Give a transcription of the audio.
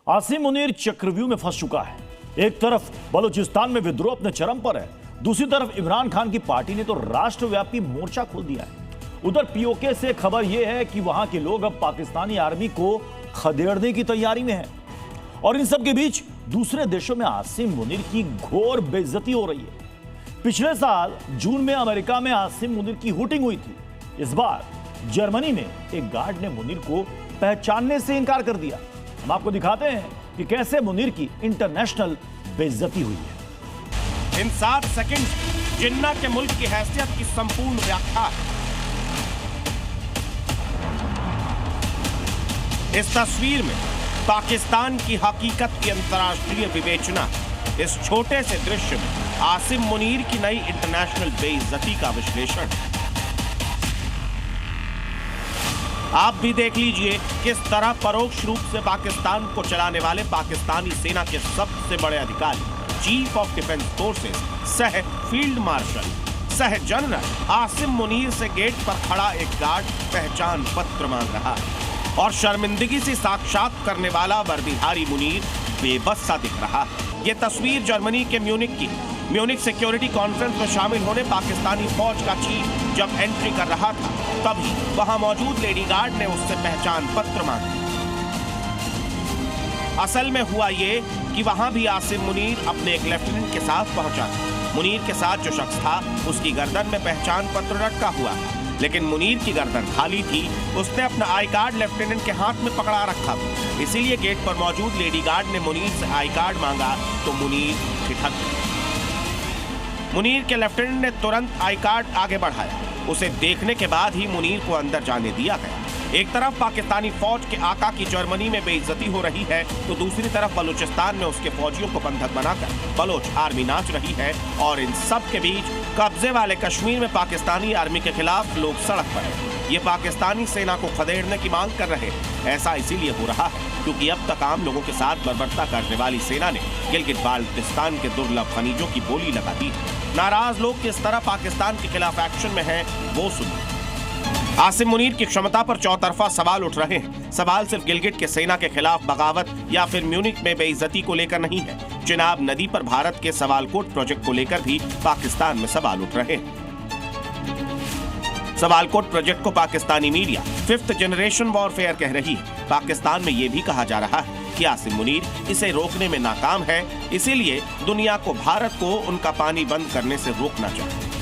आसिम मुनीर चक्रव्यूह में फंस चुका है। एक तरफ बलूचिस्तान में विद्रोह अपने चरम पर है, दूसरी तरफ इमरान खान की पार्टी ने तो राष्ट्रव्यापी मोर्चा खोल दिया है। उधर पीओके से खबर यह है कि वहां के लोग अब पाकिस्तानी आर्मी को खदेड़ने की तैयारी में हैं। और इन सब के बीच दूसरे देशों में आसिम मुनीर की घोर बेइज्जती हो रही है। पिछले साल जून में अमेरिका में आसिम मुनीर की हुटिंग हुई थी। इस बार जर्मनी में एक गार्ड ने मुनीर को पहचानने से इनकार कर दिया। हम आपको दिखाते हैं कि कैसे मुनीर की इंटरनेशनल बेइज्जती हुई है। इन 7 सेकंड जिन्ना के मुल्क की हैसियत की संपूर्ण व्याख्या है। इस तस्वीर में पाकिस्तान की हकीकत की अंतर्राष्ट्रीय विवेचना। इस छोटे से दृश्य में आसिम मुनीर की नई इंटरनेशनल बेइज्जती का विश्लेषण। आप भी देख लीजिए किस तरह परोक्ष रूप से पाकिस्तान को चलाने वाले पाकिस्तानी सेना के सबसे बड़े अधिकारी, चीफ ऑफ डिफेंस फोर्सेस, सह फील्ड मार्शल, सह जनरल आसिम मुनीर से गेट पर खड़ा एक गार्ड पहचान पत्र मांग रहा है। और शर्मिंदगी से साक्षात करने वाला वर्दीधारी मुनीर बेबस सा दिख रहा है। ये तस्वीर जर्मनी के म्यूनिक की। म्यूनिक सिक्योरिटी कॉन्फ्रेंस में शामिल होने पाकिस्तानी फौज का चीफ जब एंट्री कर रहा था, तभी वहां मौजूद लेडी गार्ड ने उससे पहचान पत्र मांगा। असल में हुआ ये कि वहां भी आसिम मुनीर अपने एक लेफ्टिनेंट के साथ पहुंचा था। मुनीर के साथ जो शख्स था उसकी गर्दन में पहचान पत्र लटका हुआ है, लेकिन मुनीर की गर्दन खाली थी। उसने अपना आई कार्ड लेफ्टिनेंट के हाथ में पकड़ा रखा था। इसीलिए गेट पर मौजूद लेडी गार्ड ने मुनीर से आई कार्ड मांगा तो मुनीर ठिठक गया। मुनीर के लेफ्टिनेंट ने तुरंत आई कार्ड आगे बढ़ाया। उसे देखने के बाद ही मुनीर को अंदर जाने दिया गया। एक तरफ पाकिस्तानी फौज के आका की जर्मनी में बेइज्जती हो रही है, तो दूसरी तरफ बलूचिस्तान में उसके फौजियों को बंधक बनाकर बलोच आर्मी नाच रही है। और इन सब के बीच कब्जे वाले कश्मीर में पाकिस्तानी आर्मी के खिलाफ लोग सड़क पर हैं। ये पाकिस्तानी सेना को खदेड़ने की मांग कर रहे हैं। ऐसा इसीलिए हो रहा है क्योंकि अब तक आम लोगों के साथ बर्बरता करने वाली सेना ने गिलगित बाल्टिस्तान के दुर्लभ खनिजों की बोली लगा दी। नाराज लोग किस तरह पाकिस्तान के खिलाफ एक्शन में हैं, वो सुनिए। आसिम मुनीर की क्षमता पर चौतरफा सवाल उठ रहे हैं। सवाल सिर्फ गिलगिट के सेना के खिलाफ बगावत या फिर म्यूनिक में बेइज्जती को लेकर नहीं है। चिनाब नदी पर भारत के सवालकोट प्रोजेक्ट को लेकर भी पाकिस्तान में सवाल उठ रहे हैं। सवालकोट प्रोजेक्ट को Pakistani media 5th generation warfare कह रही है। पाकिस्तान में यह भी कहा जा रहा है कि आसिम मुनीर इसे रोकने में नाकाम है, इसीलिए दुनिया को भारत को उनका पानी बंद करने से रोकना चाहिए।